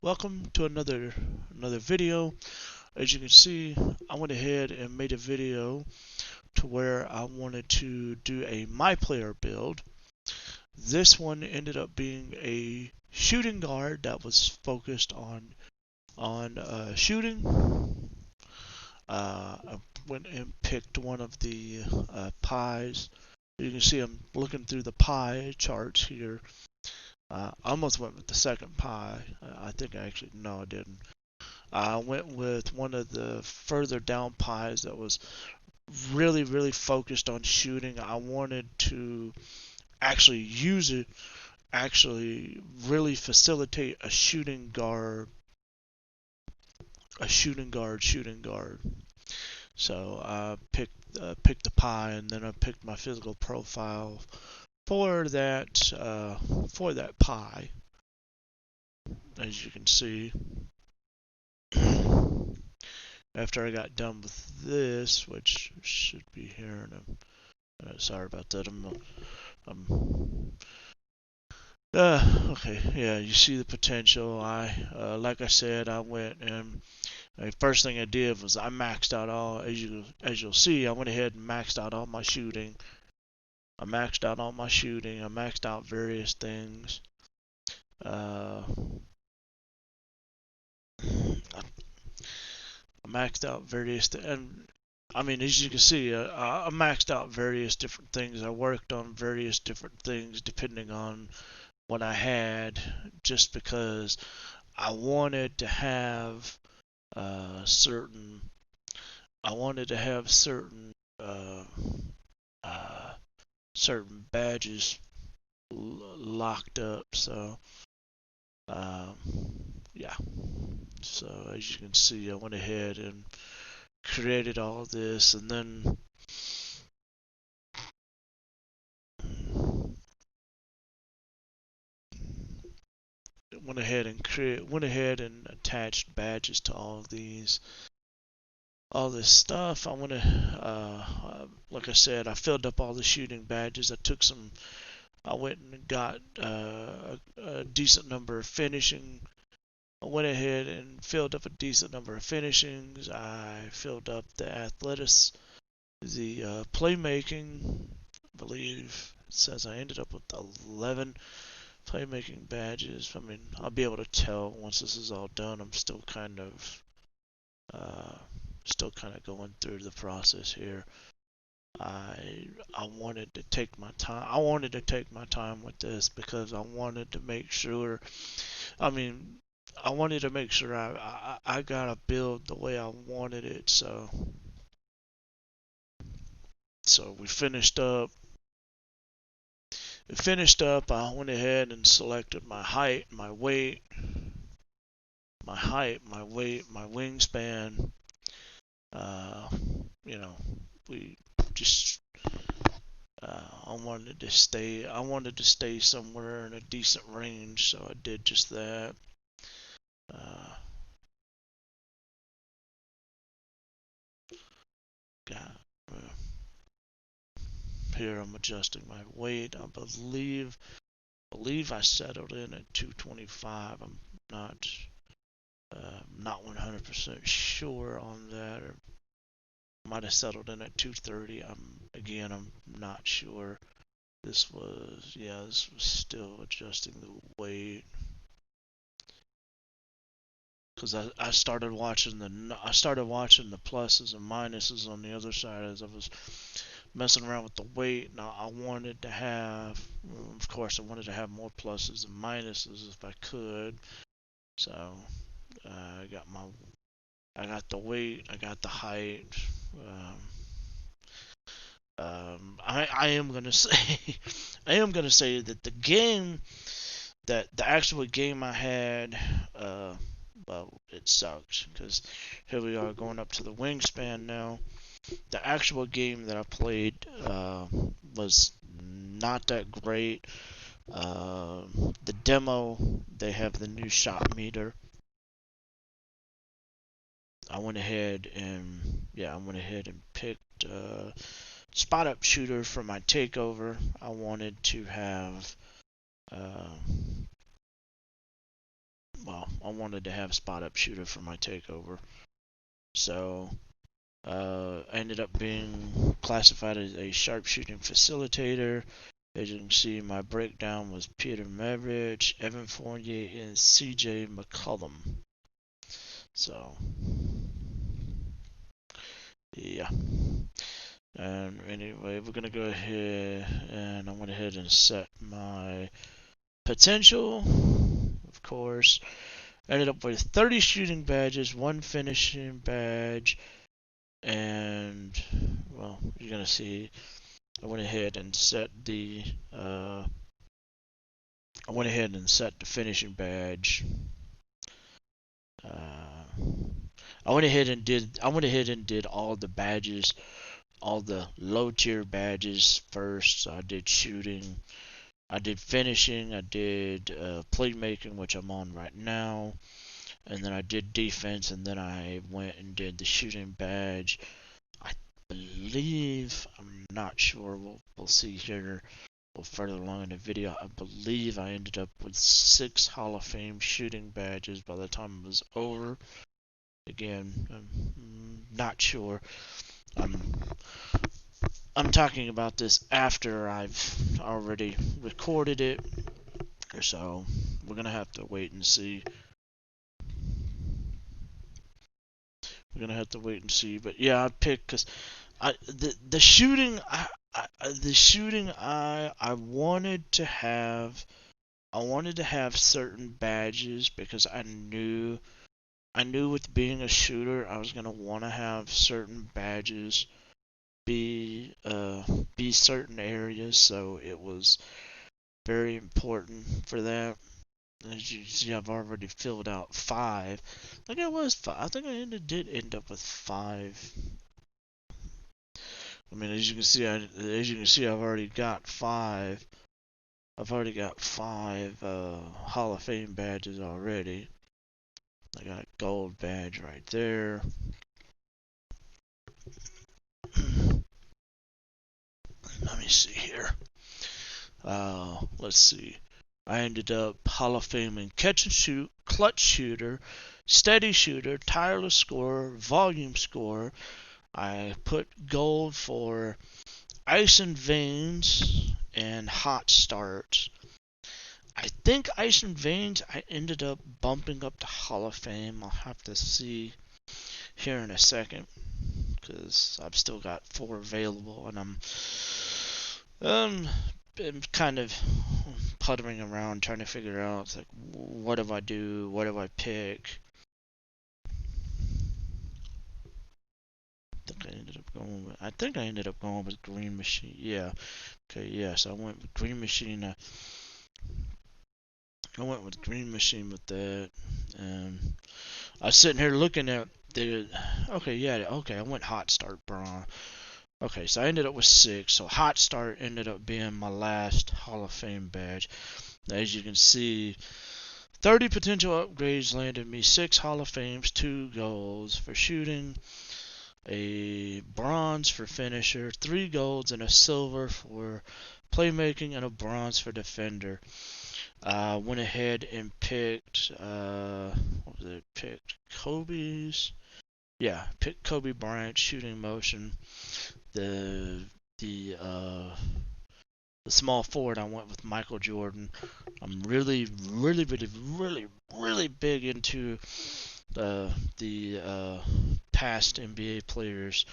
Welcome to another video. As you can see, I went ahead and made a video to where I wanted to do a my player build. This one ended up being a shooting guard that was focused on shooting. I went and picked one of the pies. You can see I'm looking through the pie charts here. I almost went with the second pie. I think no, I didn't. I went with one of the further down pies that was really focused on shooting. I wanted to actually use it, actually really facilitate a shooting guard. So I picked the pie, and then I picked my physical profile for that pie. As you can see, after I got done with this, which should be here in sorry about that. Okay, yeah, you see the potential. Like I said, I went and the first thing I did was I maxed out all, as you'll see, I went ahead and maxed out all my shooting. I maxed out various things. I maxed out and I mean, as you can see, I maxed out various different things. I worked on various different things depending on what I had, just because I wanted to have certain. I wanted to have uh, certain badges locked up. So, um, yeah. So as you can see, I went ahead and created all this, and then went ahead and attached badges to all this stuff. Like I said, I filled up all the shooting badges. I went and got a decent number of finishing. I went ahead and filled up a decent number of finishings. I filled up the the playmaking. I believe it says I ended up with 11 playmaking badges. I mean, I'll be able to tell once this is all done. I'm uh, still kind of going through the process here. I wanted to take my time. I wanted to take my time with this because I wanted to make sure. I mean, I wanted to make sure I got a build the way I wanted it. So we finished up. I went ahead and selected my height, my weight, my wingspan. Uh, you know, we just I wanted to stay somewhere in a decent range, so I did just that. Uh, got, Here I'm adjusting my weight. I believe I settled in at 225. I'm not 100% sure on that, or might have settled in at 230. I'm not sure. This was still adjusting the weight, because I started watching the pluses and minuses on the other side as I was messing around with the weight. And I wanted to have, of course, I wanted to have more pluses and minuses if I could. So I got the weight, I got the height. I am gonna say that the actual game I had, well, it sucks because here we are going up to the wingspan now. The actual game that I played was not that great. The demo, they have the new shot meter. I went ahead and picked spot up shooter for my takeover. I wanted to have uh, well, I wanted to have spot up shooter for my takeover. So I ended up being classified as a sharpshooting facilitator. As you can see, my breakdown was Peter Maravich, Evan Fournier, and CJ McCollum. So, yeah. And anyway, we're going to go ahead and I went ahead and set my potential, of course. Ended up with 30 shooting badges, 1 finishing badge, and, well, you're going to see I went ahead and set the finishing badge. I went ahead and did all the badges, all the low tier badges first. So I did shooting, I did finishing, I did playmaking, which I'm on right now, and then I did defense, and then I went and did the shooting badge. I believe, I'm not sure, we'll see here a little further along in the video. I believe I ended up with 6 Hall of Fame shooting badges by the time it was over. Again, I'm not sure. I'm talking about this after I've already recorded it, so we're gonna have to wait and see. But yeah, I picked because the shooting I wanted to have certain badges because I knew with being a shooter I was gonna want to have certain badges be certain areas, so it was very important for that. As you see, I've already filled out 5. I think it was 5. I think I did end up with 5. I mean, as you can see, I've already got 5. I've already got 5 Hall of Fame badges already. I got a gold badge right there. Let me see here. Let's see. I ended up Hall of Fame in catch and shoot, clutch shooter, steady shooter, tireless scorer, volume scorer. I put gold for ice and veins and hot starts. I think ice and veins I ended up bumping up to Hall of Fame. I'll have to see here in a second because I've still got 4 available, and I'm kind of puttering around trying to figure out like what do I do, what do I pick. I think I ended up going with Green Machine. Yeah. Okay. Yes, I went with Green Machine. I went with Green Machine with that, and I was sitting here looking at the. Okay. Yeah. Okay. I went Hot Start Braun. Okay, so I ended up with 6. So Hot Start ended up being my last Hall of Fame badge. As you can see, 30 potential upgrades landed me 6 Hall of Fames, 2 golds for shooting, a bronze for finisher, 3 golds and a silver for playmaking, and a bronze for defender. Went ahead and picked, what was it? Picked Kobe's. Yeah, picked Kobe Bryant shooting motion. The small forward, I went with Michael Jordan. I'm really big into the past NBA players.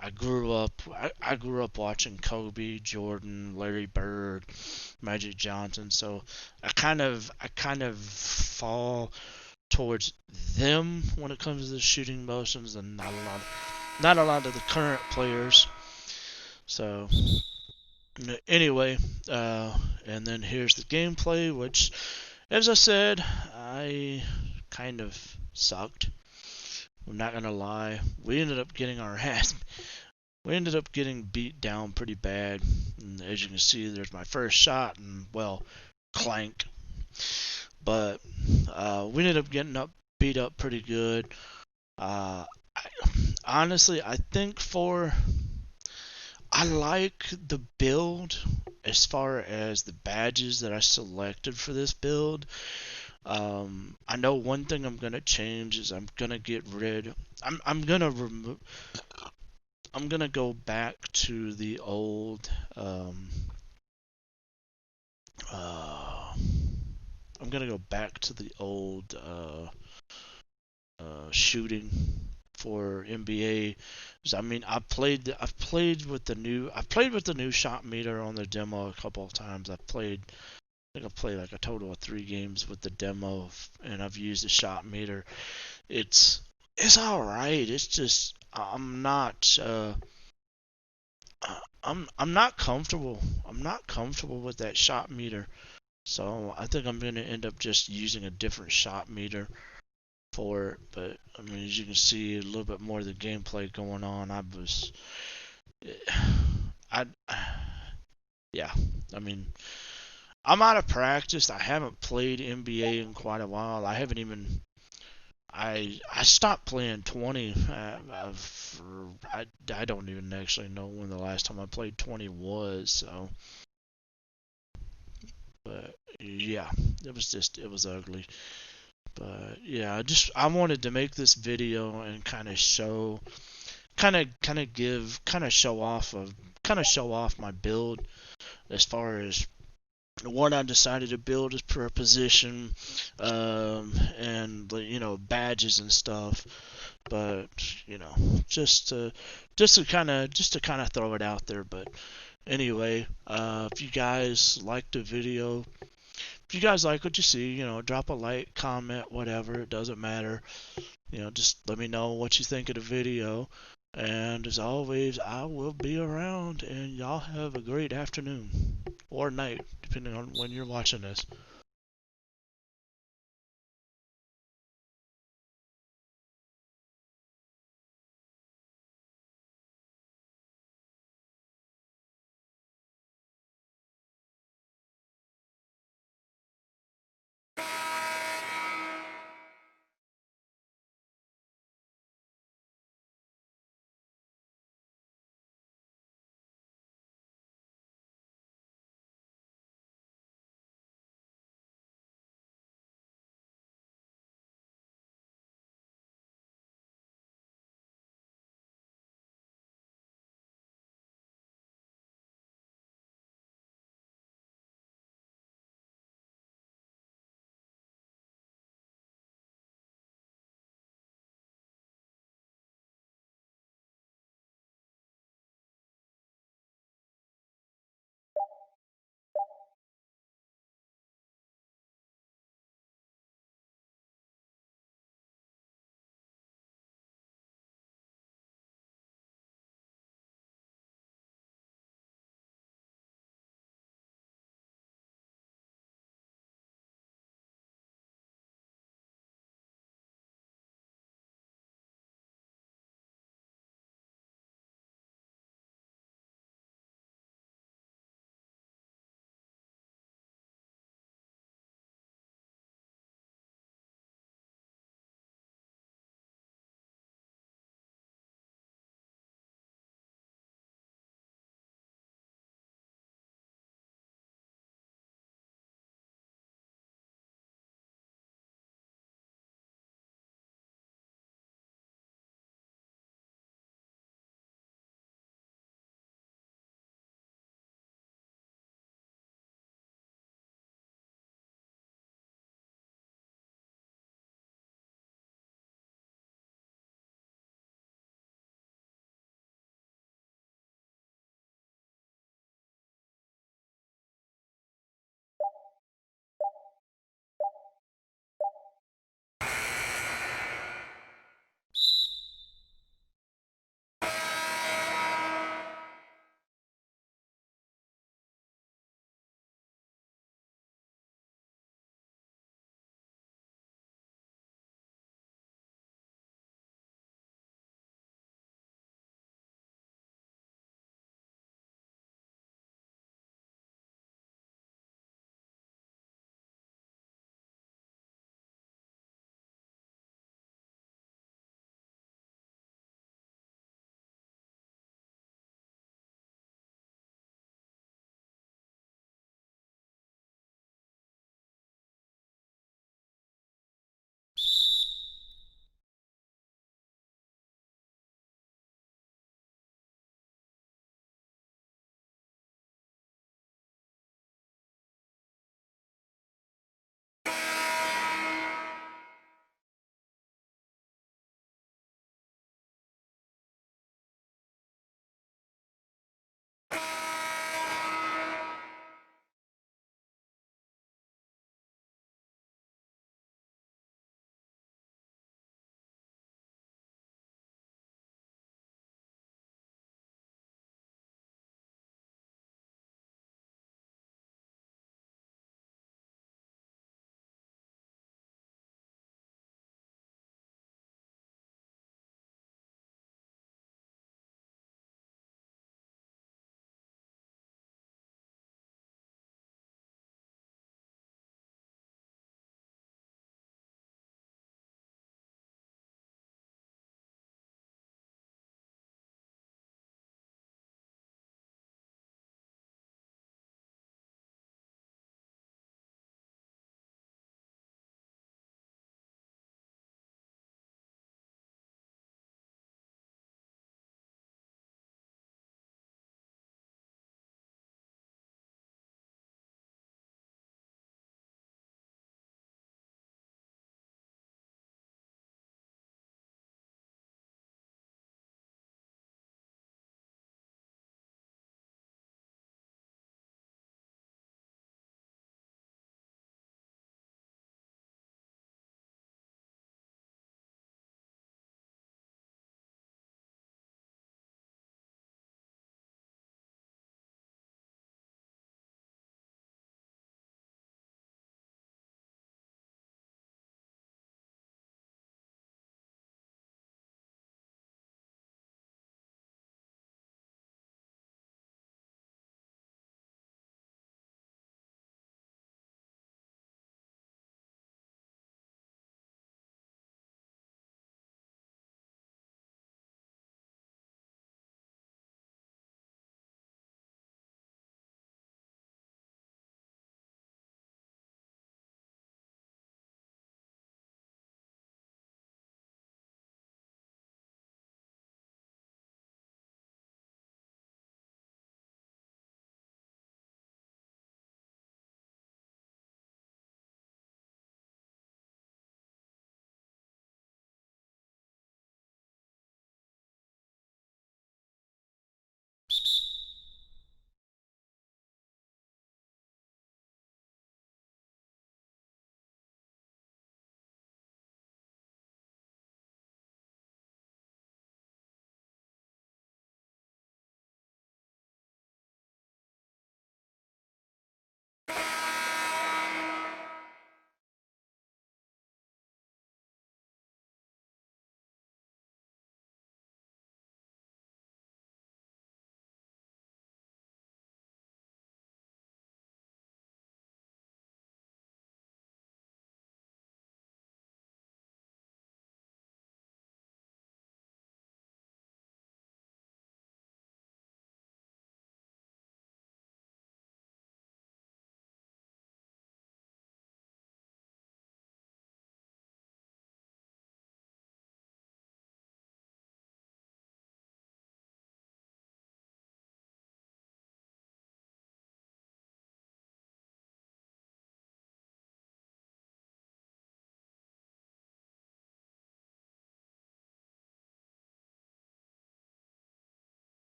I grew up watching Kobe, Jordan, Larry Bird, Magic Johnson. So I kind of fall towards them when it comes to the shooting motions, and not a lot of the current players. So anyway, and then here's the gameplay, which, as I said, I kind of sucked. I'm not gonna lie. We ended up getting beat down pretty bad. And as you can see, there's my first shot, and well, clank. But we ended up getting beat up pretty good. Honestly, I think I like the build as far as the badges that I selected for this build. I know one thing I'm gonna change is I'm gonna get rid. I'm gonna remove. I'm gonna go back to the old. Uh, I'm gonna go back to the old shooting for NBA. 'Cause, I mean, I've played with the new shot meter on the demo a couple of times. I think I've played like a total of 3 games with the demo, and I've used the shot meter. It's all right. It's just I'm not comfortable. I'm not comfortable with that shot meter. So I think I'm gonna end up just using a different shot meter for it. But I mean, as you can see, a little bit more of the gameplay going on. I, yeah. I mean, I'm out of practice. I haven't played NBA in quite a while. I haven't even. I stopped playing 20. I don't even actually know when the last time I played 20 was. So, but yeah, it was ugly. But yeah, I wanted to make this video and kind of show, kind of show off my build as far as what I decided to build is per position, and badges and stuff. But you know, just to just to kind of throw it out there. But anyway, if you guys liked the video, if you guys like what you see, drop a like, comment, whatever. It doesn't matter. Just let me know what you think of the video. And as always, I will be around, and y'all have a great afternoon or night, depending on when you're watching this.